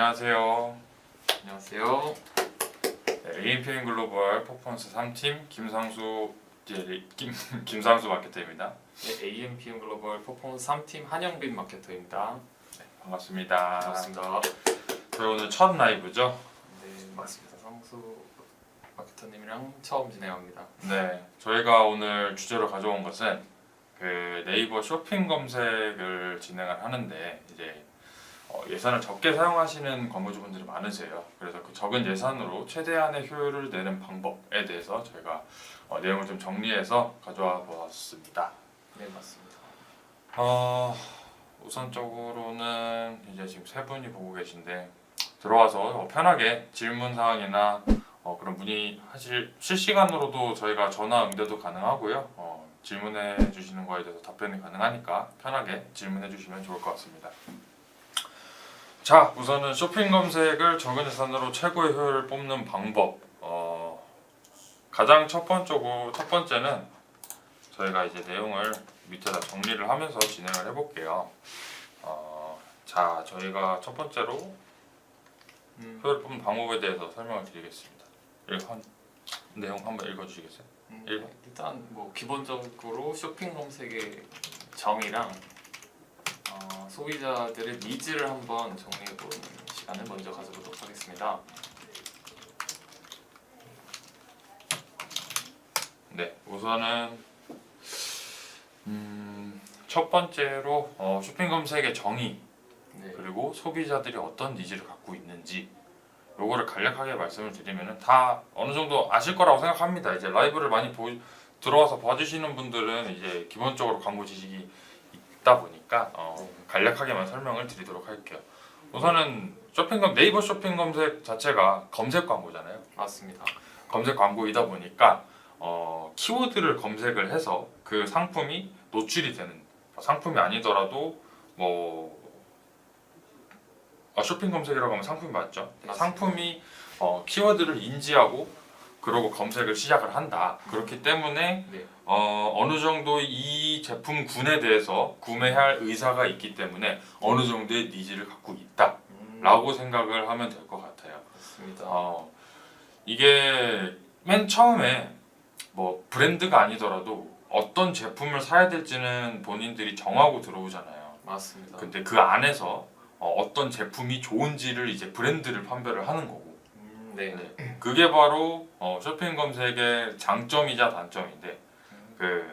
안녕하세요. 안녕하세요. 네, AMPM 글로벌 퍼포먼스 3팀 김상수 마케터입니다. 네, AMPM 글로벌 퍼포먼스 3팀 한영빈 마케터입니다. 반갑습니다. 반갑습니다. 저희 오늘 첫 라이브죠? 네, 맞습니다. 상수 마케터님이랑 처음 진행합니다. 네, 저희가 오늘 주제로 가져온 것은 그 네이버 쇼핑 검색을 진행을 하는데 이제 예산을 적게 사용하시는 광고주분들이 많으세요. 그래서 그 적은 예산으로 최대한의 효율을 내는 방법에 대해서 저희가 내용을 좀 정리해서 가져와 보았습니다. 네, 맞습니다. 우선적으로는 이제 지금 세 분이 보고 계신데 들어와서 편하게 질문 사항이나 그런 문의하실 실시간으로도 저희가 전화 응대도 가능하고요. 질문해 주시는 거에 대해서 답변이 가능하니까 편하게 질문해 주시면 좋을 것 같습니다. 자, 우선은 쇼핑 검색을 적은 예산으로 최고의 효율을 뽑는 방법. 가장 첫 번째는 저희가 이제 내용을 밑에다 정리를 하면서 진행을 해볼게요. 자, 저희가 첫 번째로 효율을 뽑는 방법에 대해서 설명을 드리겠습니다. 내용 한번 읽어주시겠어요? 일단 뭐 기본적으로 쇼핑 검색의 정의랑 소비자들의 니즈를 한번 정리해보는 시간을 먼저 가져보도록 하겠습니다. 네, 우선은 첫 번째로 쇼핑 검색의 정의 네, 그리고 소비자들이 어떤 니즈를 갖고 있는지 요거를 간략하게 말씀을 드리면은 다 어느 정도 아실 거라고 생각합니다. 이제 라이브를 많이 들어와서 봐주시는 분들은 이제 기본적으로 광고 지식이 있다 보니까 간략하게만 설명을 드리도록 할게요. 우선은 네이버 쇼핑 검색 자체가 검색 광고잖아요. 맞습니다. 검색 광고이다 보니까 키워드를 검색을 해서 그 상품이 노출이 되는 상품이 아니더라도 뭐 쇼핑 검색이라고 하면 상품이 맞죠? 맞습니다. 상품이 키워드를 인지하고 그러고 검색을 시작을 한다. 그렇기 때문에 네, 어느 정도 이 제품군에 대해서 구매할 의사가 있기 때문에 어느 정도의 니즈를 갖고 있다라고 생각을 하면 될 것 같아요. 맞습니다. 이게 맨 처음에 뭐 브랜드가 아니더라도 어떤 제품을 사야 될지는 본인들이 정하고 들어오잖아요. 맞습니다. 근데 그 안에서 어떤 제품이 좋은지를 이제 브랜드를 판별을 하는 거고 네, 그게 바로 쇼핑 검색의 장점이자 단점인데 그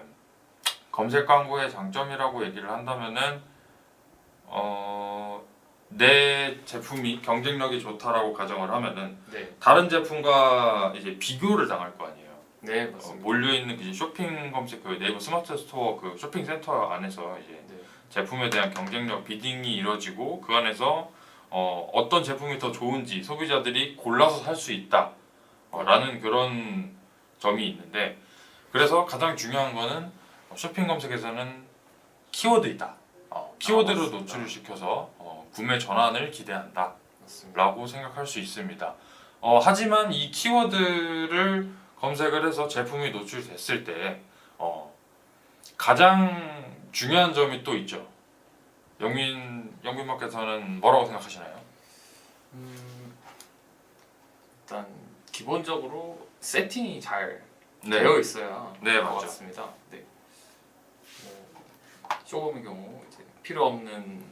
검색 광고의 장점이라고 얘기를 한다면은 내 제품이 경쟁력이 좋다라고 가정을 하면은 네, 다른 제품과 이제 비교를 당할 거 아니에요. 네, 맞습니다. 몰려 있는 그 쇼핑 검색 그 네이버 스마트 스토어 그 쇼핑 센터 안에서 이제 네, 제품에 대한 경쟁력 비딩이 이루어지고 그 안에서 어떤 제품이 더 좋은지 소비자들이 골라서 살 수 있다 라는 그런 점이 있는데 그래서 가장 중요한 거는 쇼핑 검색에서는 키워드이다. 키워드로 맞습니다. 노출을 시켜서 구매 전환을 기대한다 맞습니다. 라고 생각할 수 있습니다. 하지만 이 키워드를 검색을 해서 제품이 노출됐을 때 가장 중요한 점이 또 있죠. 영민 마케터는 뭐라고 생각하시나요? 일단 기본적으로 세팅이 잘 네. 되어 있어야 네, 될 것 맞죠. 같습니다. 네. 쇼룸의 경우 이제 필요 없는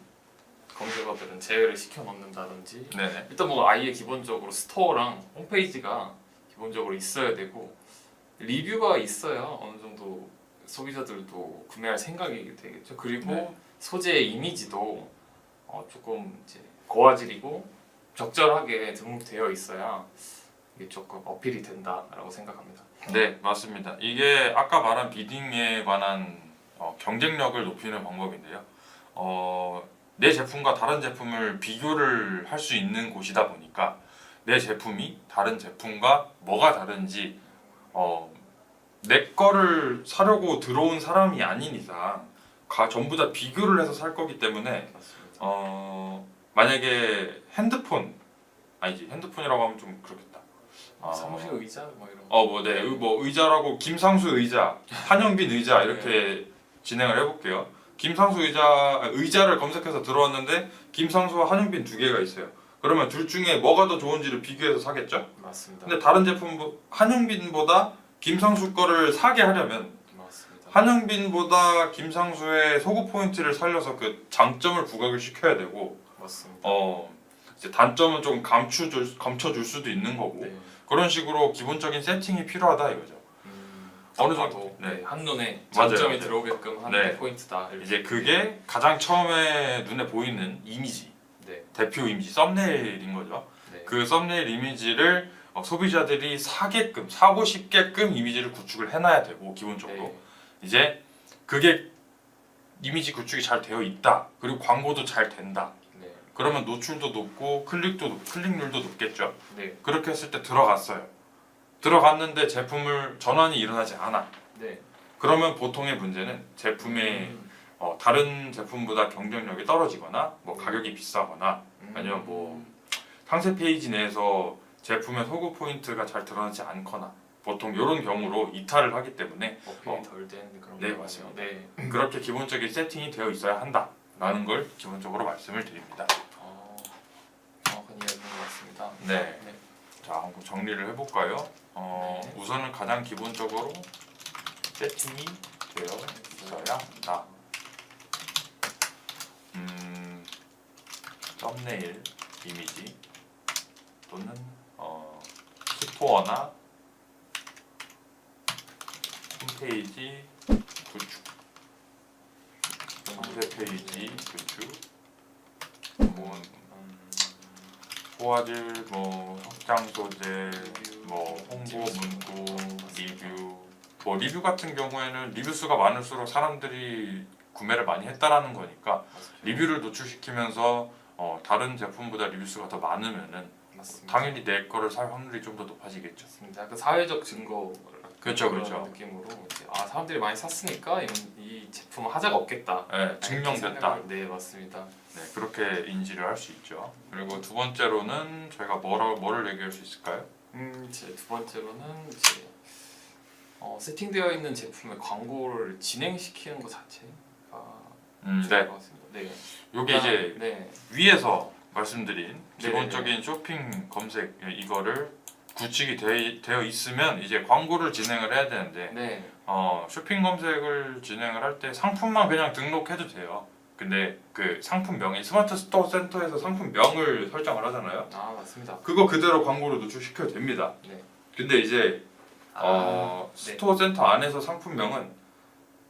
검색어들은 제외를 시켜 놓는다든지 네네. 일단 뭐 아예 기본적으로 스토어랑 홈페이지가 기본적으로 있어야 되고 리뷰가 있어야 어느 정도 소비자들도 구매할 생각이 되겠죠. 그리고 네. 소재의 이미지도 조금 이제 고화질이고 적절하게 등록되어 있어야 이게 조금 어필이 된다라고 생각합니다. 네, 맞습니다. 이게 아까 말한 비딩에 관한 경쟁력을 높이는 방법인데요. 내 제품과 다른 제품을 비교를 할 수 있는 곳이다 보니까 내 제품이 다른 제품과 뭐가 다른지 내 거를 사려고 들어온 사람이 아닌 이상 전부 다 비교를 해서 살 거기 때문에 맞습니다. 만약에 핸드폰이라고 하면 좀 그렇겠다. 사무실 의자 뭐 이런. 의자라고 김상수 의자, 한영빈 의자 이렇게 진행을 해볼게요. 김상수 의자를 검색해서 들어왔는데 김상수와 한영빈 두 개가 있어요. 그러면 둘 중에 뭐가 더 좋은지를 비교해서 사겠죠. 맞습니다. 근데 다른 제품 한영빈보다 김상수 거를 사게 하려면 맞습니다. 한영빈보다 김상수의 소구 포인트를 살려서 그 장점을 부각을 시켜야 되고 맞습니다. 이제 단점은 좀 감춰줄 수도 있는 거고 네. 그런 식으로 기본적인 세팅이 필요하다 이거죠. 어느 어느 정도, 정도 네. 한눈에 맞아요, 장점이 맞아요. 들어오게끔 하는 네. 게 포인트다. 이렇게. 이제 그게 가장 처음에 눈에 보이는 이미지, 네. 대표 이미지, 썸네일인 거죠. 네. 그 썸네일 이미지를 소비자들이 사고 싶게끔 이미지를 구축을 해놔야 되고 기본적으로 네. 이제 그게 이미지 구축이 잘 되어 있다. 그리고 광고도 잘 된다. 네. 그러면 노출도 높고 클릭률도 높겠죠. 네. 그렇게 했을 때 들어갔어요. 들어갔는데 제품을 전환이 일어나지 않아. 네. 그러면 보통의 문제는 제품의 다른 제품보다 경쟁력이 떨어지거나 뭐 가격이 비싸거나 아니면 뭐 상세 페이지 내에서 제품의 소구 포인트가 잘 드러나지 않거나 보통 이런 경우로 이탈을 하기 때문에 어필이 덜 된 그런 네, 거군요. 맞습니다. 네. 그렇게 기본적인 세팅이 되어 있어야 한다라는 걸 기본적으로 말씀을 드립니다. 정확한 이야기인 것 같습니다. 네. 네. 자, 한번 정리를 해볼까요? 네. 우선은 가장 기본적으로 세팅이 되어 있어야 한다. 썸네일 이미지 또는 스토어나 홈페이지 구축, 상세 페이지 구축, 뭐 소화질, 뭐 확장 소재, 뭐 홍보 문구, 리뷰 같은 경우에는 리뷰 수가 많을수록 사람들이 구매를 많이 했다라는 거니까 리뷰를 노출시키면서 다른 제품보다 리뷰 수가 더 많으면은 맞습니다. 당연히 내 거를 살 확률이 좀 더 높아지겠죠. 맞습니다. 그 사회적 증거 그렇죠, 그런 그렇죠. 느낌으로 이제 사람들이 많이 샀으니까 이 제품은 하자가 없겠다. 네, 증명됐다. 네, 맞습니다. 네, 그렇게 인지를 할 수 있죠. 그리고 두 번째로는 저희가 뭐를 얘기할 수 있을까요? 제 두 번째로는 이제 세팅되어 있는 제품의 광고를 진행시키는 것 자체가 중요할 네, 것 같습니다. 네. 요게 이제 네. 위에서 말씀드린 네네네. 기본적인 쇼핑 검색 이거를 구축이 되어 있으면 이제 광고를 진행을 해야 되는데 네. 쇼핑 검색을 진행을 할 때 상품만 그냥 등록해도 돼요. 근데 그 상품명이 스마트 스토어 센터에서 상품명을 설정을 하잖아요. 맞습니다. 그거 그대로 광고로 노출시켜도 됩니다. 네. 근데 이제 네. 스토어 센터 안에서 상품명은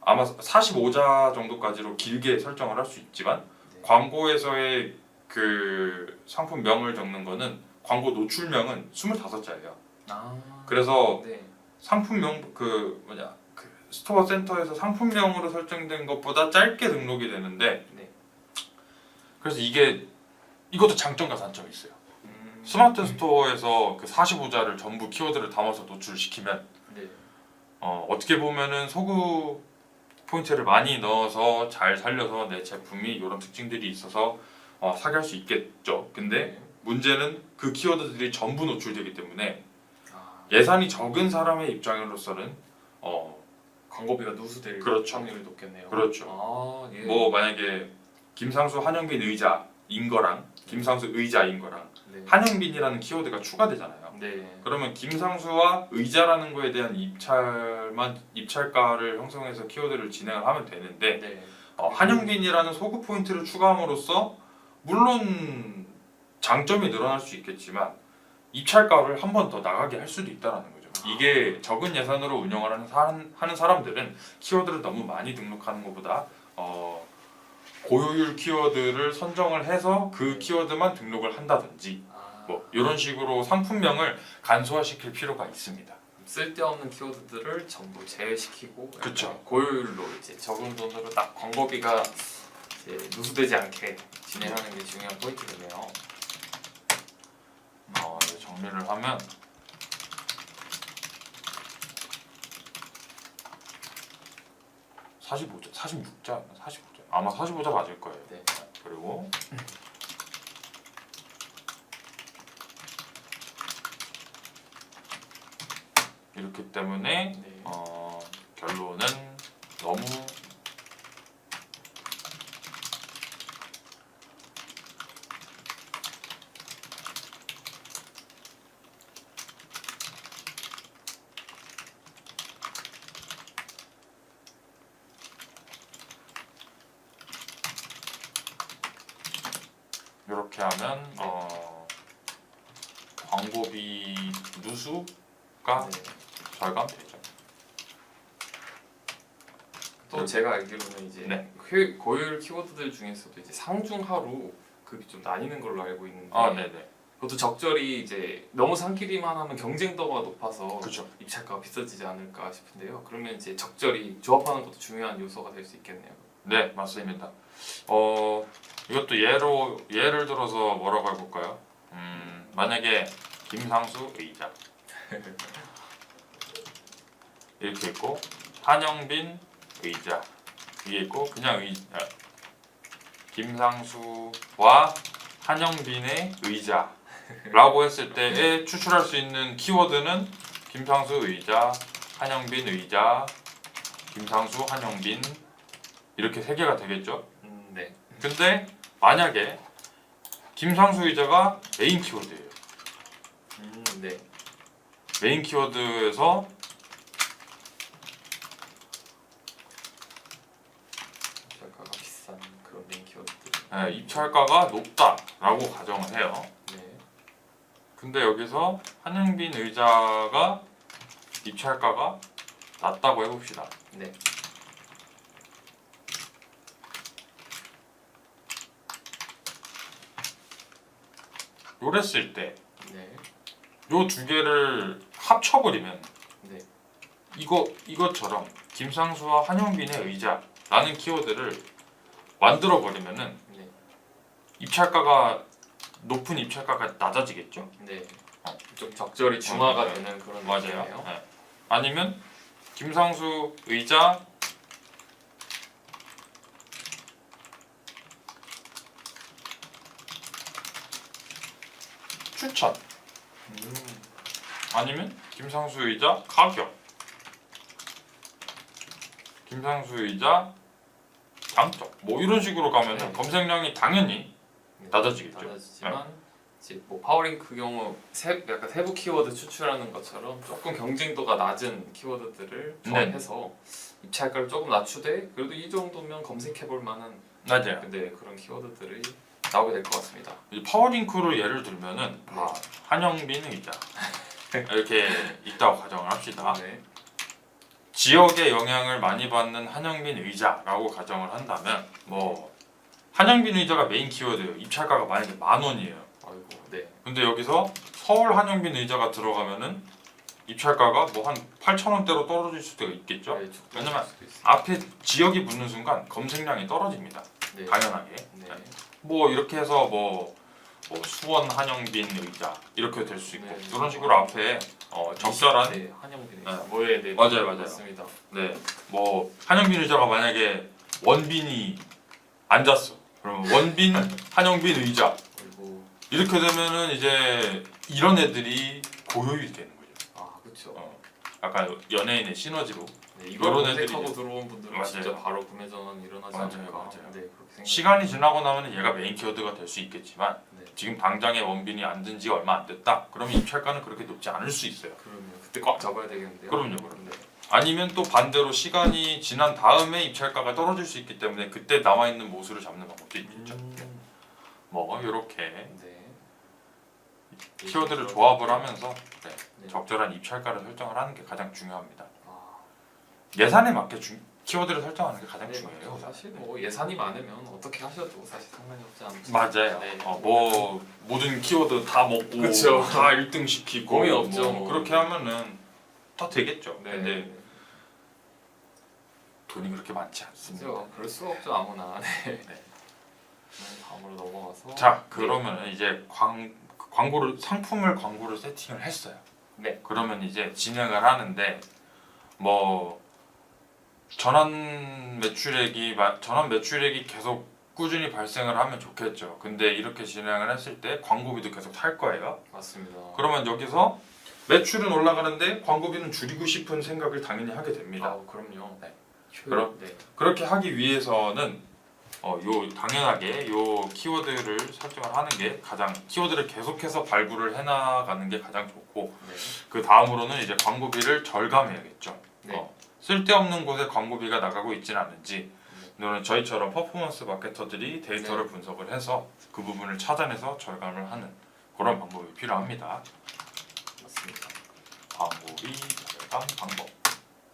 아마 45자 정도까지로 길게 설정을 할 수 있지만 네. 광고에서의 그 상품명을 적는 거는 광고 노출명은 25자예요. 그래서 네. 상품명 그 스토어 센터에서 상품명으로 설정된 것보다 짧게 등록이 되는데 네. 그래서 이것도 장점과 단점이 있어요. 스마트 스토어에서 그 45자를 전부 키워드를 담아서 노출시키면 네. 어떻게 보면은 소구 포인트를 많이 넣어서 잘 살려서 내 제품이 이런 특징들이 있어서 사게 할 수 있겠죠. 근데 문제는 그 키워드들이 전부 노출되기 때문에 예산이 적은 사람의 입장으로서는 광고비가 누수될 그렇죠. 확률이 높겠네요. 그렇죠. 예. 뭐 만약에 김상수 한영빈 의자인 거랑 김상수 의자인 거랑 네. 한영빈이라는 키워드가 추가되잖아요. 네. 그러면 김상수와 의자라는 거에 대한 입찰가를 형성해서 키워드를 진행을 하면 되는데 네. 한영빈이라는 소구 포인트를 추가함으로써 물론 장점이 늘어날 수 있겠지만 입찰가를 한 번 더 나가게 할 수도 있다라는 거죠. 이게 적은 예산으로 운영을 하는 사람들은 키워드를 너무 많이 등록하는 것보다 고효율 키워드를 선정을 해서 그 키워드만 등록을 한다든지 뭐 이런 식으로 상품명을 간소화시킬 필요가 있습니다. 쓸데없는 키워드들을 전부 제외시키고 그쵸. 약간 고효율로 이제 적은 돈으로 딱 광고비가 이제 누수되지 않게 진행하는 게 중요한 포인트겠네요. 이제 정리를 하면 45자, 46자였나? 45자. 아마 45자 맞을 거예요. 네. 그리고 이렇기 때문에 네. 결론은 너무 이렇게 하면 광고비 누수가 네. 절감되죠. 또 제가 알기로는 이제 네. 고효율 키워드들 중에서도 이제 상중하로 급이 좀 나뉘는 걸로 알고 있는데 네네. 그것도 적절히 이제 너무 상끼리만 하면 경쟁도가 높아서 그렇죠. 입찰가가 비싸지지 않을까 싶은데요. 그러면 이제 적절히 조합하는 것도 중요한 요소가 될 수 있겠네요. 네, 맞습니다. 이것도 예를 들어서 뭐라고 해볼까요? 만약에 김상수 의자 이렇게 있고 한영빈 의자 이게 있고 그냥 김상수와 한영빈의 의자라고 했을 때에 추출할 수 있는 키워드는 김상수 의자, 한영빈 의자, 김상수, 한영빈 이렇게 세 개가 되겠죠. 네. 근데 만약에 김상수 의자가 메인 키워드예요. 네. 메인 키워드에서 입찰가가 비싼 그런 메인 키워드들. 입찰가가 높다라고 가정을 해요. 네. 근데 여기서 한영빈 의자가 입찰가가 낮다고 해봅시다. 네. 요랬을 때 네. 요 두 개를 합쳐버리면 네. 이것처럼 김상수와 한영빈의 의자라는 키워드를 만들어 버리면은 네. 높은 입찰가가 낮아지겠죠. 네. 좀 적절히 중화가 네. 되는 그런 맞아요. 느낌이에요. 네. 아니면 김상수 의자 추천 아니면 김상수 의자 가격 김상수 의자 장점 뭐 이런 식으로 가면은 네. 검색량이 당연히 네. 낮아지겠죠. 낮아지지만 이제 뭐 파워링크 경우 약간 세부 키워드 추출하는 것처럼 조금 경쟁도가 낮은 키워드들을 조합해서 입찰가를 조금 낮추되 그래도 이 정도면 검색해볼 만한 맞아요. 근데 그런 키워드들이 나오게 될 것 같습니다. 이제 파워링크로 예를 들면은 네. 한영빈 의자 이렇게 있다고 가정을 합시다. 네. 지역에 영향을 많이 받는 한영빈 의자라고 가정을 한다면 뭐 한영빈 의자가 메인 키워드예요. 입찰가가 만약에 10,000원이에요. 아이고, 네. 근데 여기서 서울 한영빈 의자가 들어가면은 입찰가가 뭐 한 8,000원대로 떨어질 수도 있겠죠. 네, 왜냐면 수도 있어요. 앞에 지역이 붙는 순간 검색량이 떨어집니다. 네. 당연하게. 네. 뭐 이렇게 해서 뭐 수원 한영빈 의자 이렇게 될 수 있고 네. 이런 식으로 앞에 적절한 네, 한영빈 네. 뭐에 네, 맞아요. 맞습니다. 네, 뭐 한영빈 의자가 만약에 원빈이 앉았어. 그러면 원빈 한영빈 의자 그리고 이렇게 되면은 이제 이런 애들이 고효율이 되는 거죠. 그렇죠. 약간 연예인의 시너지로 네, 이걸 이런 검색하고 애들이 들어온 분들은 맞아요. 진짜 바로 구매 전환 일어나지 맞아요, 않을까. 맞아요. 네, 그렇게 생각. 시간이 지나고 나면 얘가 메인 키워드가 될 수 있겠지만 네. 지금 당장에 원빈이 앉은 지 얼마 안 됐다. 그러면 입찰가는 그렇게 높지 않을 수 있어요. 그러면 그때 꽉 잡아야 되겠는데요. 그럼요. 네. 아니면 또 반대로 시간이 지난 다음에 입찰가가 떨어질 수 있기 때문에 그때 남아 있는 모수를 잡는 방법도 있겠죠. 뭐 이렇게 네. 키워드를 조합을 하면서 네. 적절한 입찰가를 설정을 하는 게 가장 중요합니다. 아, 예산에 맞게 키워드를 설정하는 게 가장 네, 중요해요. 사실 뭐 예산이 많으면 어떻게 하셔도 사실 상관이 없지 않죠. 맞아요. 네. 뭐 모든 키워드 다 먹고 그쵸. 다 1등 시키고 고민 없죠. 뭐 그렇게 하면은 다 되겠죠. 네. 근데 돈이 그렇게 많지 않습니다. 그렇죠. 그럴 수 없죠 아무나. 네. 네. 다음으로 넘어가서. 자 그러면 이제 광고를 세팅을 했어요. 네. 그러면 이제 진행을 하는데 뭐 전환 매출액이 계속 꾸준히 발생을 하면 좋겠죠. 근데 이렇게 진행을 했을 때 광고비도 계속 탈 거예요. 맞습니다. 그러면 여기서 매출은 올라가는데 광고비는 줄이고 싶은 생각을 당연히 하게 됩니다. 그럼요. 네. 그럼 네. 그렇게 하기 위해서는 당연하게 요 키워드를 설정을 하는 게 키워드를 계속해서 발굴을 해나가는 게 가장 좋고 네. 그 다음으로는 이제 광고비를 절감해야겠죠. 네. 쓸데없는 곳에 광고비가 나가고 있지는 않은지 이거는 저희처럼 퍼포먼스 마케터들이 데이터를 네. 분석을 해서 그 부분을 찾아내서 절감을 하는 그런 방법이 필요합니다. 맞습니다. 광고비 절감 방법.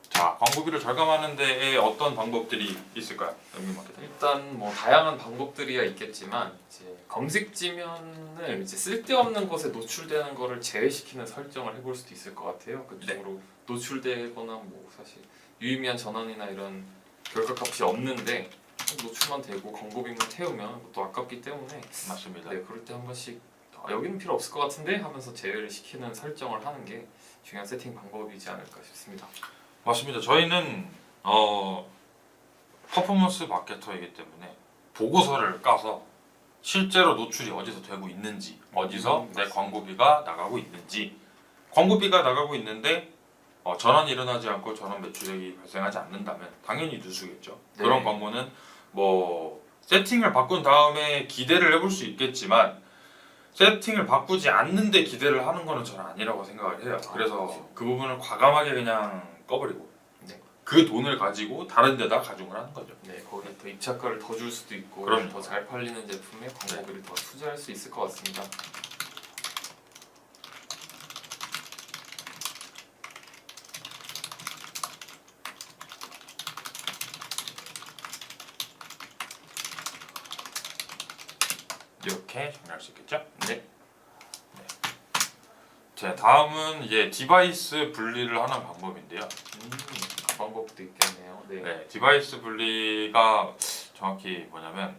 자, 광고비를 절감하는 데에 어떤 방법들이 있을까요? 영민 마케터. 일단 뭐 다양한 방법들이야 있겠지만 이제 검색지면을 이제 쓸데없는 곳에 노출되는 거를 제외시키는 설정을 해볼 수도 있을 것 같아요. 그쪽으로 노출되거나 뭐 사실 유의미한 전환이나 이런 결과값이 없는데 노출만 되고 광고비만 태우면 또 아깝기 때문에 맞습니다. 네, 그럴 때 한 번씩 여기는 필요 없을 것 같은데 하면서 제외를 시키는 설정을 하는 게 중요한 세팅 방법이지 않을까 싶습니다. 맞습니다. 저희는 퍼포먼스 마케터이기 때문에 보고서를 까서 실제로 노출이 어디서 되고 있는지, 어디서 내 맞습니다. 광고비가 나가고 있는지, 광고비가 나가고 있는데 전환이 일어나지 않고 전환 매출액이 발생하지 않는다면 당연히 누수겠죠. 네. 그런 광고는 뭐 세팅을 바꾼 다음에 기대를 해볼 수 있겠지만 세팅을 바꾸지 않는데 기대를 하는 거는 저는 아니라고 생각을 해요. 그래서 그렇죠. 그 부분을 과감하게 그냥 꺼버리고 네. 그 돈을 가지고 다른 데다 가중을 하는 거죠. 네, 거기에 더 입착가를 더 줄 수도 있고 그럼요. 더 잘 팔리는 제품에 광고비를 더 투자할 수 있을 것 같습니다. 이렇게 정리할 수 있겠죠? 네. 자, 다음은 이제 디바이스 분리를 하는 방법인데요. 그 방법도 있겠네요. 네. 네, 디바이스 분리가 정확히 뭐냐면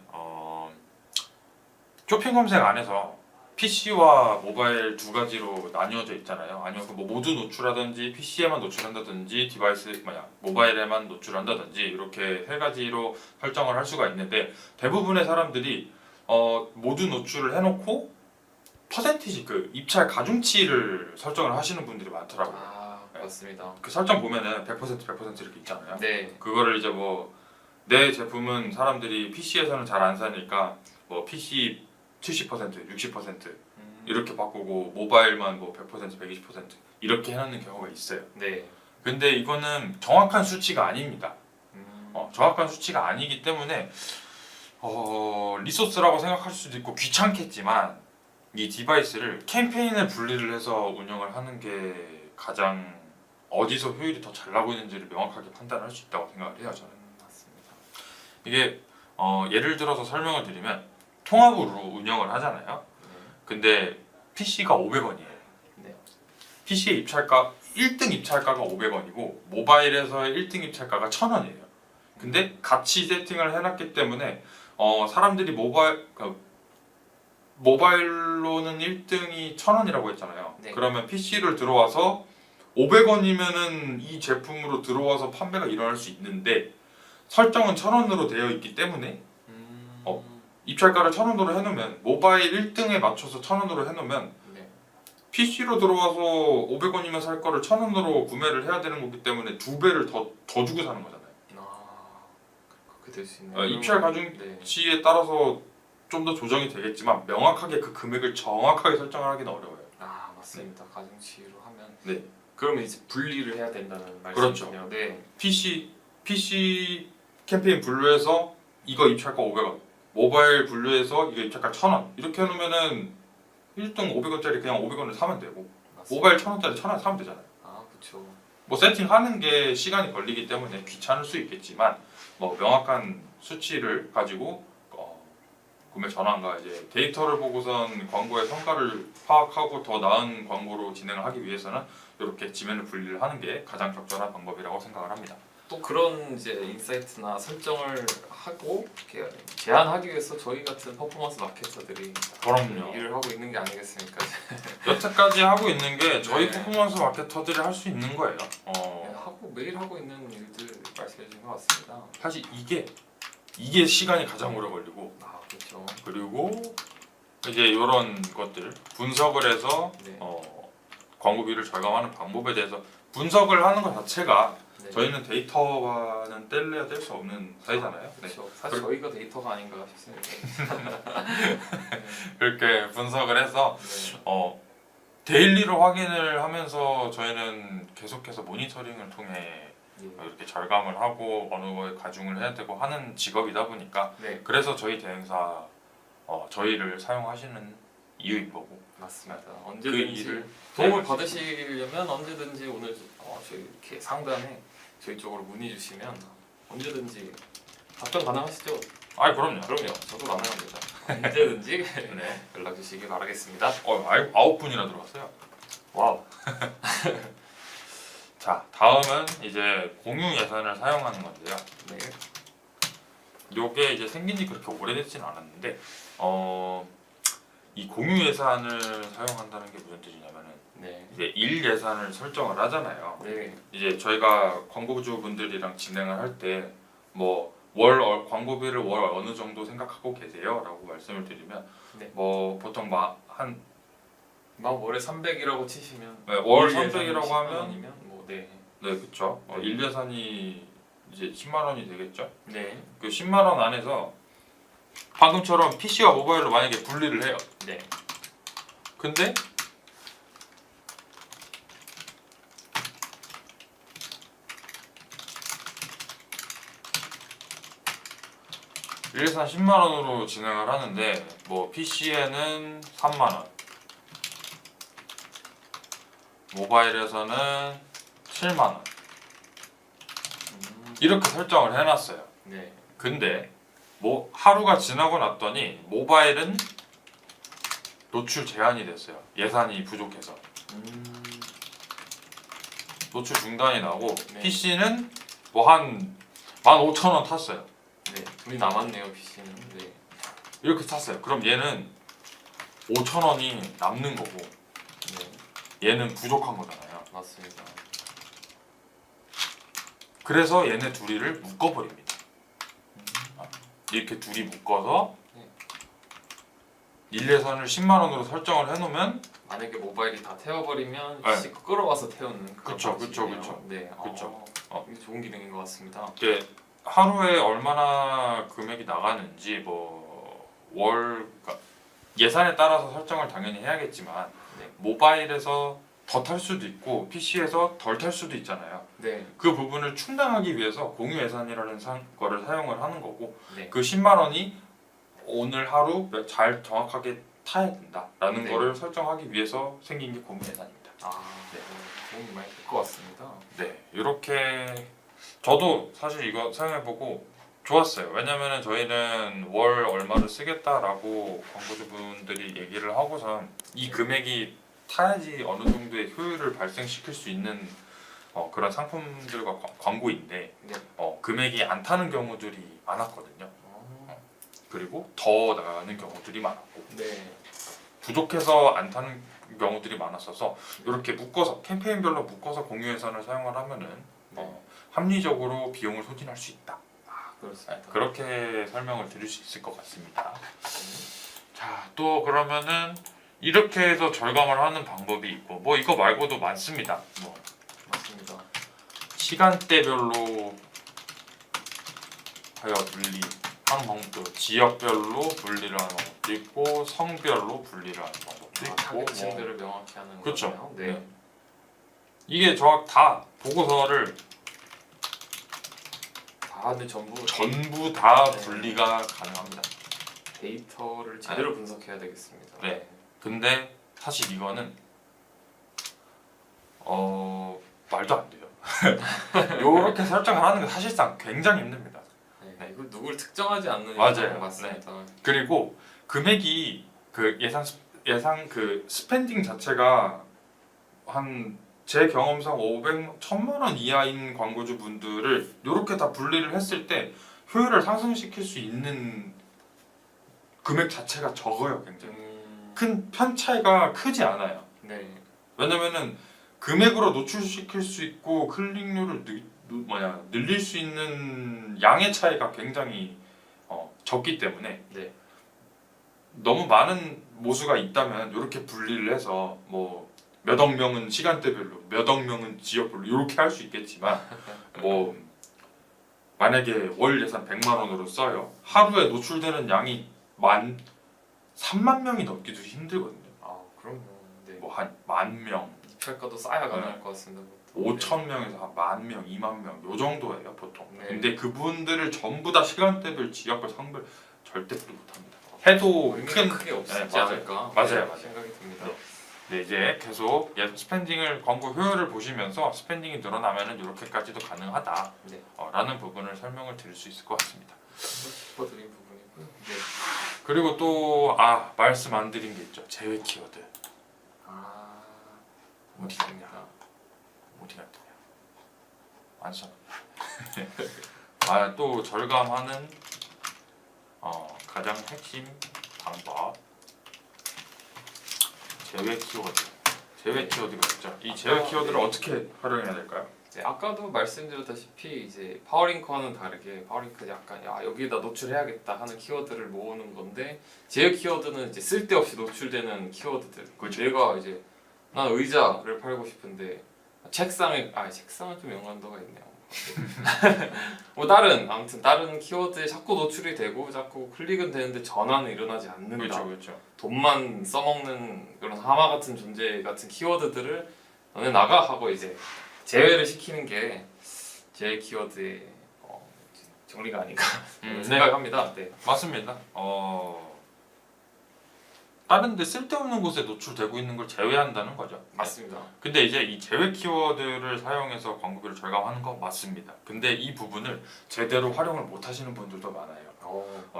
쇼핑 검색 안에서 PC와 모바일 두 가지로 나뉘어져 있잖아요. 아니면 그 뭐 모두 노출하든지 PC에만 노출한다든지 디바이스 모바일에만 노출한다든지 이렇게 세 가지로 설정을 할 수가 있는데 대부분의 사람들이 모두 노출을 해놓고 퍼센티지 그 입찰 가중치를 설정을 하시는 분들이 많더라고요. 아, 맞습니다. 그 설정 보면은 100% 이렇게 있잖아요. 네. 그거를 이제 뭐 내 제품은 사람들이 PC에서는 잘 안 사니까 뭐 PC 70%, 60% 이렇게 바꾸고 모바일만 뭐 100%, 120% 이렇게 해놓는 경우가 있어요. 네. 근데 이거는 정확한 수치가 아닙니다. 정확한 수치가 아니기 때문에 리소스라고 생각할 수도 있고 귀찮겠지만 이 디바이스를 캠페인을 분리를 해서 운영을 하는 게 가장 어디서 효율이 더 잘 나고 있는지를 명확하게 판단할 수 있다고 생각을 해요. 저는 맞습니다. 이게 예를 들어서 설명을 드리면 통합으로 운영을 하잖아요. 근데 PC가 500원이에요. 네. PC의 입찰가 1등 입찰가가 500원이고 모바일에서의 1등 입찰가가 1,000원이에요. 근데 같이 세팅을 해놨기 때문에 사람들이 모바일로는 1등이 1,000원이라고 했잖아요. 네. 그러면 PC를 들어와서 500원이면은 이 제품으로 들어와서 판매가 일어날 수 있는데 설정은 1,000원으로 되어 있기 때문에 입찰가를 1,000원으로 해놓으면 모바일 1등에 맞춰서 1,000원으로 해놓으면 네. PC로 들어와서 500원이면 살 거를 1,000원으로 구매를 해야 되는 거기 때문에 2배를 더 주고 사는 거잖아요. 그렇게 될 수 있네요. 입찰 네. 가중치에 따라서 좀 더 조정이 되겠지만 명확하게 그 금액을 정확하게 설정을 하기는 어려워요. 아, 맞습니다. 가중치로 하면 네. 그러면 이제 분리를 해야 된다는 그렇죠. 말씀이네요. 네. PC 캠페인 분류해서 이거 입찰가 500원, 모바일 분류해서 이거 입찰가 1,000원 이렇게 해놓으면은 1등 500원짜리 그냥 500원을 사면 되고 맞습니다. 모바일 1,000원짜리 1,000원 사면 되잖아요. 아, 그렇죠. 뭐 세팅하는 게 시간이 걸리기 때문에 귀찮을 수 있겠지만 뭐 명확한 수치를 가지고 구매 전환과 이제 데이터를 보고선 광고의 성과를 파악하고 더 나은 광고로 진행을 하기 위해서는 이렇게 지면을 분리를 하는 게 가장 적절한 방법이라고 생각을 합니다. 또 그런 이제 인사이트나 설정을 하고 이렇게 제안하기 위해서 저희 같은 퍼포먼스 마케터들이 그럼요. 일을 하고 있는 게 아니겠습니까? 여태까지 하고 있는 게 저희 네. 퍼포먼스 마케터들이 할 수 있는 거예요. 매일 하고 있는 일들 말씀해 주신 것 같습니다. 사실 이게 시간이 가장 오래 걸리고 아, 그렇죠. 그리고 이제 이런 것들 분석을 해서 네. 광고비를 절감하는 방법에 대해서 분석을 하는 것 자체가 네. 저희는 데이터와는 뗄래야 뗄 수 없는 사이잖아요. 네. 그렇죠. 사실 저희가 데이터가 아닌가 싶습니다. 그렇게 분석을 해서 네. 데일리로 확인을 하면서 저희는 계속해서 모니터링을 통해 이렇게 절감을 하고 어느 거에 가중을 해야 되고 하는 직업이다 보니까 네, 그래서 저희 대행사 저희를 사용하시는 이유인 거고 맞습니다. 그 언제든지 일을 도움을 받으시려면 언제든지 오늘 저희 이렇게 상단에 저희 쪽으로 문의 주시면 언제든지 답변 가능하시죠? 아 그럼요. 그럼요. 저도 가능합니다. 언제든지 네. 연락 주시기 바라겠습니다. 9분이나 들어왔어요. 와우. 자 다음은 이제 공유 예산을 사용하는 건데요. 네. 요게 이제 생긴 지 그렇게 오래되진 않았는데 이 공유 예산을 사용한다는 게 무슨 뜻이냐면은 네. 이제 일 예산을 설정을 하잖아요. 네. 이제 저희가 광고주분들이랑 진행을 할 때 뭐 월 광고비를 월 어느 정도 생각하고 계세요라고 말씀을 드리면 네. 뭐 보통 막한 막 월에 300이라고 치시면 월 일 예산이 300이라고 10만 하면 원이면 뭐 네. 네 그쵸. 네. 일 예산이 이제 10만 원이 되겠죠. 네. 그 10만 원 안에서 방금처럼 PC와 모바일로 만약에 분리를 해요. 네. 근데 일 예산 10만 원으로 진행을 하는데 뭐 PC에는 3만 원, 모바일에서는 7만 원 이렇게 설정을 해놨어요. 네. 근데 뭐 하루가 지나고 났더니 모바일은 노출 제한이 됐어요. 예산이 부족해서 노출 중단이 나고 네. PC는 뭐 한 15,000원 탔어요. 네. 돈이 남았네요, PC는. 네. 이렇게 탔어요. 그럼 얘는 5,000원이 남는 거고 네. 얘는 부족한 거잖아요. 맞습니다. 그래서 얘네 둘이를 묶어버립니다. 이렇게 둘이 묶어서 네. 일 예산을 10만 원으로 설정을 해놓으면 만약에 모바일이 다 태워버리면 네. PC 끌어와서 태우는 그런 그쵸, 방식이네요. 그쵸. 네. 그쵸. 이게 좋은 기능인 것 같습니다. 이게 하루에 얼마나 금액이 나가는지 그러니까 예산에 따라서 설정을 당연히 해야겠지만 네. 모바일에서 더 탈 수도 있고 PC에서 덜 탈 수도 있잖아요. 네. 그 부분을 충당하기 위해서 공유 예산이라는 거를 사용을 하는 거고 네. 그 10만 원이 오늘 하루 잘 정확하게 타야 된다라는 네. 거를 설정하기 위해서 생긴 게 공유 예산입니다. 네. 도움이 많이 될 것 같습니다. 네, 이렇게 저도 사실 이거 사용해보고 좋았어요. 왜냐면은 저희는 월 얼마를 쓰겠다라고 광고주분들이 얘기를 하고선 이 금액이 타야지 어느 정도의 효율을 발생시킬 수 있는 그런 상품들과 광고인데 네. 금액이 안 타는 경우들이 많았거든요. 그리고 더 나가는 경우들이 많았고 네. 부족해서 안 타는 경우들이 많았어서 이렇게 묶어서 캠페인별로 묶어서 공유 예산을 사용을 하면은 합리적으로 비용을 소진할 수 있다. 그렇습니다. 그렇게 설명을 드릴 수 있을 것 같습니다. 자, 또 그러면은 이렇게 해서 절감을 하는 방법이 있고 뭐 이거 말고도 많습니다. 뭐 맞습니다. 시간대별로 하여 분리하는 방법도 지역별로 분리를 하는 방법도 있고 성별로 분리를 하는 방법도 있고 타겟층들을 명확히 하는 그렇죠. 거네요. 네. 이게 다 보고서를 근데 전부 전부 다 네. 분리가 가능합니다. 데이터를 제대로 분석해야 되겠습니다. 네. 근데 사실 이거는 말도 안 돼요. 이렇게 설정을 하는 게 사실상 굉장히 힘듭니다. 네. 이거 누굴 특정하지 않는 맞아요. 이유가 맞습니다. 그리고 금액이 그 예상 그 스펜딩 자체가 한 제 경험상 1000만 원 이하인 광고주 분들을 이렇게 다 분리를 했을 때 효율을 상승시킬 수 있는 금액 자체가 적어요. 굉장히 큰 편 차이가 크지 않아요. 네. 왜냐면은 금액으로 노출시킬 수 있고 클릭률을 늘릴 수 있는 양의 차이가 굉장히 적기 때문에 네. 너무 많은 모수가 있다면 이렇게 분리를 해서 뭐 몇억 명은 시간대별로 몇억 명은 지역별로 이렇게 할 수 있겠지만 뭐 만약에 월 예산 100만 원으로 써요. 하루에 노출되는 양이 3만 명이 넘기도 힘들거든요. 그럼요. 네. 뭐 한 10,000명 입찰가도 쌓여가야 할 것 같습니다. 그것도. 5,000명에서 한 10,000명, 20,000명 요 정도예요 보통. 네. 근데 그분들을 전부 다 시간대별, 지역별, 성별 절대 못 합니다. 해도 의미가 큰 크게 없지 네, 맞아요. 않을까 맞아요. 생각이 듭니다. 네. 네, 이제 계속 스pen딩을 광고 효율을 보시면서 스pen딩이 늘어나면은 이렇게까지도 가능하다. 네. 라는 부분을 설명을 드릴 수 있을 것 같습니다. 짚어드린 부분이고요. 네. 그리고 또 말씀 안 드린 게 있죠. 제외 키워드. 어디 있습니다. 어디 갔더냐? 완성. 또 절감하는 가장 핵심 방법. 제외 키워드. 제외 키워드가 있죠. 이 제외 키워드를 네. 어떻게 활용해야 될까요? 이제 아까도 말씀드렸다시피 이제 파워링크와는 다르게 파워링크 약간 여기다 노출해야겠다 하는 키워드를 모으는 건데 제휴 키워드는 이제 쓸데없이 노출되는 키워드들. 그렇죠. 내가 이제 난 의자를 팔고 싶은데 책상은 좀 연관도가 있네요. 뭐 아무튼 다른 키워드에 자꾸 노출이 되고 자꾸 클릭은 되는데 전환은 일어나지 않는다. 그렇죠. 돈만 써먹는 그런 하마 같은 존재 같은 키워드들을 너네 나가 하고 이제 제외를 시키는 게 제 키워드의 정리가 아닌가 네. 생각합니다. 네. 맞습니다. 다른데 쓸데없는 곳에 노출되고 있는 걸 제외한다는 거죠. 맞습니다. 근데 이제 이 제외 키워드를 사용해서 광고비를 절감하는 거 맞습니다. 근데 이 부분을 제대로 활용을 못 하시는 분들도 많아요.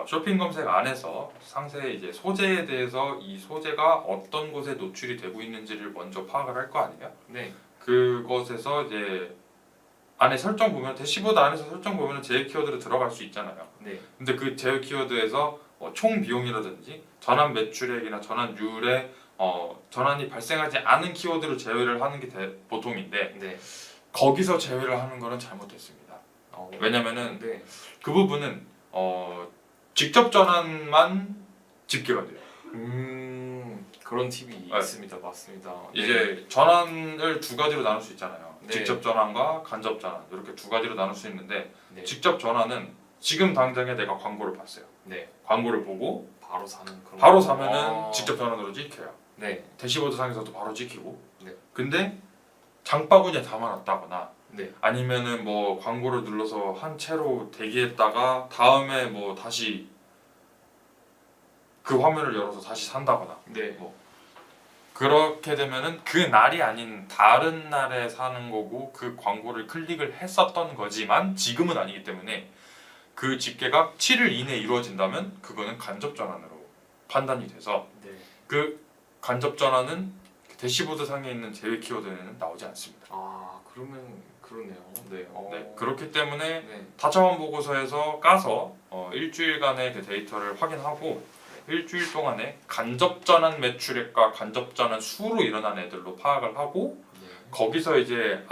쇼핑 검색 안에서 상세 이제 소재에 대해서 이 소재가 어떤 곳에 노출이 되고 있는지를 먼저 파악을 할 거 아니에요? 네. 그것에서 이제 안에 설정 보면 대시보드 안에서 설정 보면 제외 키워드로 들어갈 수 있잖아요. 네. 근데 그 제휴 키워드에서 총 비용이라든지 전환 매출액이나 전환율에 전환이 발생하지 않은 키워드를 제외를 하는 게 보통인데 네. 거기서 제외를 하는 거는 잘못됐습니다. 왜냐면은 네. 그 부분은 직접 전환만 집계가 돼요. 그런 팁이 네. 있습니다. 맞습니다. 이제 전환을 두 가지로 나눌 수 있잖아요. 네. 직접 전환과 간접 전환 이렇게 두 가지로 나눌 수 있는데 네. 직접 전환은 지금 당장에 내가 광고를 봤어요. 네. 광고를 보고 바로 사는 그런 바로 거. 사면은 직접 전환으로 찍혀요. 네. 대시보드 상에서도 바로 찍히고. 네. 근데 장바구니에 담아놨다거나 네. 아니면은 뭐 광고를 눌러서 한 채로 대기했다가 다음에 뭐 다시 그 화면을 열어서 다시 산다거나 네. 그렇게 되면은 그 날이 아닌 다른 날에 사는 거고 그 광고를 클릭을 했었던 거지만 지금은 아니기 때문에 그 집계가 7일 이내에 이루어진다면 그거는 간접 전환으로 판단이 돼서 네. 그 간접 전환은 대시보드 상에 있는 제외 키워드에는 나오지 않습니다. 그러면 그러네요. 네. 네, 그렇기 때문에 네. 다차원 보고서에서 까서 일주일간의 그 데이터를 확인하고 일주일 동안에 간접 전환 매출액과 간접 전환 수로 일어난 애들로 파악을 하고 네. 거기서 이제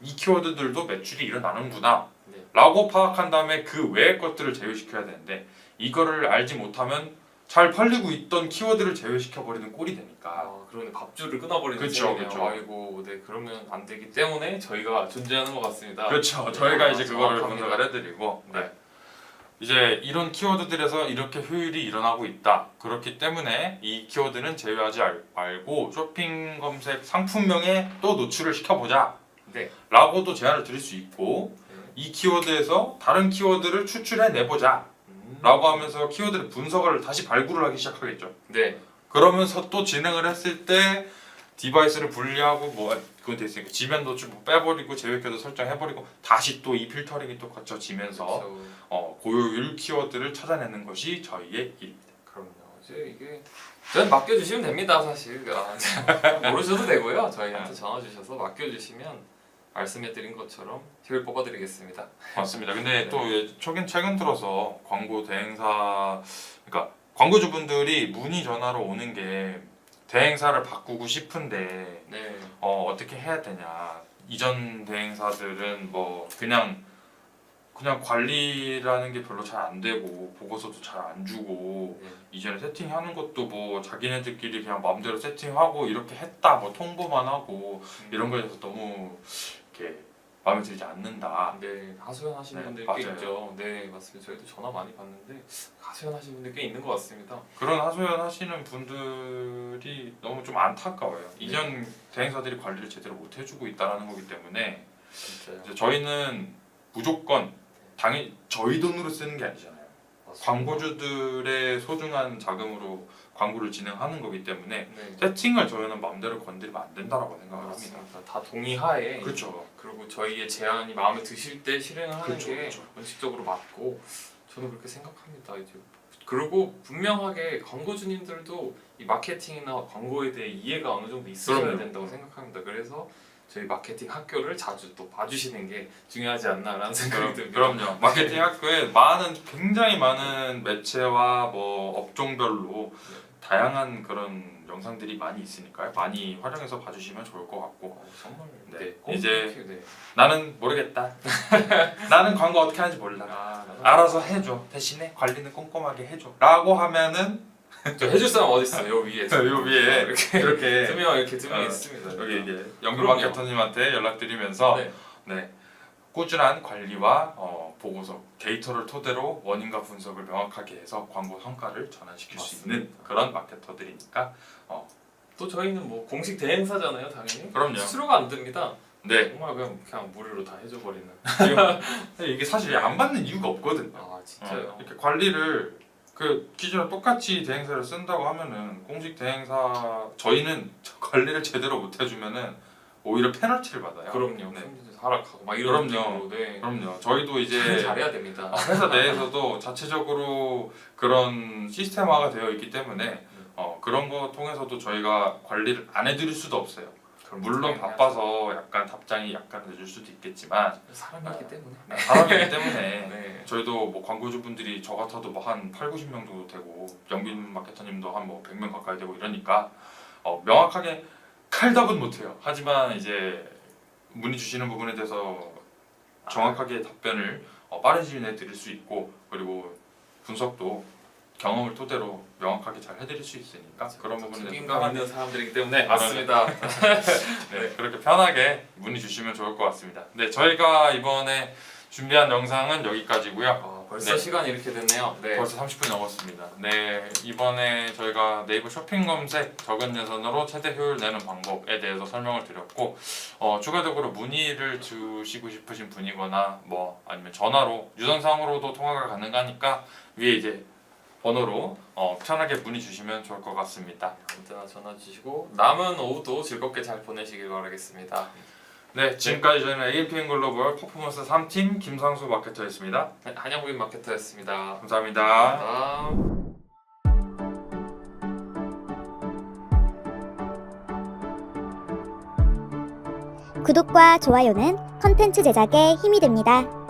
이 키워드들도 매출이 일어나는구나 네. 라고 파악한 다음에 그 외의 것들을 제외시켜야 되는데 이거를 알지 못하면 잘 팔리고 있던 키워드를 제외시켜버리는 꼴이 되니까 그러네. 밥줄을 끊어버리는 그쵸, 셈이네요. 그쵸. 아이고, 네 그러면 안 되기 때문에 저희가 존재하는 것 같습니다. 그렇죠. 저희가 이제 그거를 정확합니다. 분석을 해드리고 네. 이제 이런 키워드들에서 이렇게 효율이 일어나고 있다. 그렇기 때문에 이 키워드는 제외하지 말고 쇼핑 검색 상품명에 또 노출을 시켜보자 네. 라고도 제안을 드릴 수 있고 네. 이 키워드에서 다른 키워드를 추출해 내보자 라고 하면서 키워드의 분석을 다시 발굴을 하기 시작하겠죠. 네. 그러면서 또 진행을 했을 때 디바이스를 분리하고 뭐 그건 돼 있으니까 지면 노출 뭐 빼버리고 제외 키워드 설정해버리고 다시 또 이 필터링이 또 거쳐지면서 그렇죠. 고효율 키워드를 찾아내는 것이 저희의 일입니다. 그럼요. 이제 이게 저희 맡겨주시면 됩니다. 사실 모르셔도 되고요. 저희한테 전화 주셔서 맡겨주시면 말씀해드린 것처럼 팁을 뽑아드리겠습니다. 맞습니다. 근데 네. 또 최근 들어서 광고 대행사 그러니까 광고주분들이 문의 전화로 오는 게 대행사를 바꾸고 싶은데 네. 어떻게 해야 되냐. 이전 대행사들은 뭐 그냥 관리라는 게 별로 잘 안 되고 보고서도 잘 안 주고 네. 이전에 세팅하는 것도 뭐 자기네들끼리 그냥 마음대로 세팅하고 이렇게 했다 뭐 통보만 하고 이런 거에 대해서 너무 이렇게 마음에 들지 않는다. 네, 하소연하시는 네, 분들 꽤 맞아요. 있죠. 네, 맞습니다. 저희도 전화 많이 받는데 하소연하시는 분들 꽤 있는 것 같습니다. 그런 하소연하시는 분들이 너무 좀 안타까워요. 이전 대행사들이 관리를 제대로 못 해주고 있다는 거기 때문에 진짜요. 이제 저희는 무조건 당연히 저희 돈으로 쓰는 게 아니잖아요. 맞습니다. 광고주들의 소중한 자금으로 광고를 진행하는 거기 때문에 네, 세팅을 저희는 마음대로 건드리면 안 된다라고 생각을 합니다. 맞습니다. 다 동의하에 그렇죠. 그리고 저희의 제안이 마음에 드실 때 실행을 하는 그렇죠, 게 그렇죠. 원칙적으로 맞고 저는 그렇게 생각합니다. 이제 그리고 분명하게 광고주님들도 이 마케팅이나 광고에 대해 이해가 어느 정도 있으셔야 그럼요. 된다고 생각합니다. 그래서 저희 마케팅 학교를 자주 또 봐주시는 게 중요하지 않나라는 생각이 듭니다. 그럼요. 마케팅 학교에 굉장히 많은 매체와 뭐 업종별로 다양한 그런 영상들이 많이 있으니까요. 많이 활용해서 봐주시면 좋을 것 같고. 정말 네, 네, 이제 꼭 네. 나는 모르겠다. 나는 광고 어떻게 하는지 몰라. 알아서 해줘. 대신에 관리는 꼼꼼하게 해줘. 라고 하면은 저 해줄 사람 어디 있어요? 요 위에 요 위에 이렇게 이렇게 두 명 있습니다. 여기 이제 영규 그럼요. 마케터님한테 연락드리면서 네. 네, 꾸준한 관리와 보고서, 데이터를 토대로 원인과 분석을 명확하게 해서 광고 성과를 전환시킬 수 있는 맞습니다. 그런 마케터들이니까 또 저희는 뭐 공식 대행사잖아요, 당연히. 그럼요. 수수료가 안 듭니다. 네, 정말 그냥 무료로 다 해줘버리는. 이게 사실 안 받는 이유가 없거든요. 아 진짜요. 이렇게 관리를 그 기존에 똑같이 대행사를 쓴다고 하면은 공식 대행사 저희는 관리를 제대로 못 해주면은 오히려 페널티를 받아요. 그럼요. 네. 품질도 하락하고 막 이런 그럼요. 느낌으로 네. 그럼요. 저희도 이제 잘해야 됩니다. 회사 내에서도 자체적으로 그런 시스템화가 되어 있기 때문에 그런 거 통해서도 저희가 관리를 안 해드릴 수도 없어요. 물론 바빠서 약간 답장이 약간 늦을 수도 있겠지만 사람이기 때문에. 사람이기 때문에 네. 저희도 뭐 광고주분들이 저 같아도 뭐 한 8, 90명 정도 되고 영빈 마케터님도 한 뭐 100명 가까이 되고 이러니까 명확하게 칼답은 못해요. 하지만 이제 문의 주시는 부분에 대해서 정확하게 답변을 빠른 시일 내에 드릴 수 있고 그리고 분석도 경험을 토대로 명확하게 잘 해드릴 수 있으니까 그런 부분에 대해서 책임감 있는 사람들이기 때문에 맞습니다. 네, 그렇게 편하게 문의 주시면 좋을 것 같습니다. 네, 저희가 이번에 준비한 영상은 여기까지고요. 벌써 네. 시간이 이렇게 됐네요. 네. 벌써 30분이 넘었습니다. 네, 이번에 저희가 네이버 쇼핑 검색 적은 예산으로 최대 효율 내는 방법에 대해서 설명을 드렸고 추가적으로 문의를 주시고 싶으신 분이거나 뭐 아니면 전화로 유선상으로도 통화가 가능하니까 위에 이제 번호로 편하게 문의 주시면 좋을 것 같습니다. 언제나 전화 주시고 남은 오후도 즐겁게 잘 보내시길 바라겠습니다. 네, 지금까지 저희는 AMPM 글로벌 퍼포먼스 3팀 김상수 마케터였습니다. 네, 한영빈 마케터였습니다. 감사합니다. 감사합니다. 구독과 좋아요는 컨텐츠 제작에 힘이 됩니다.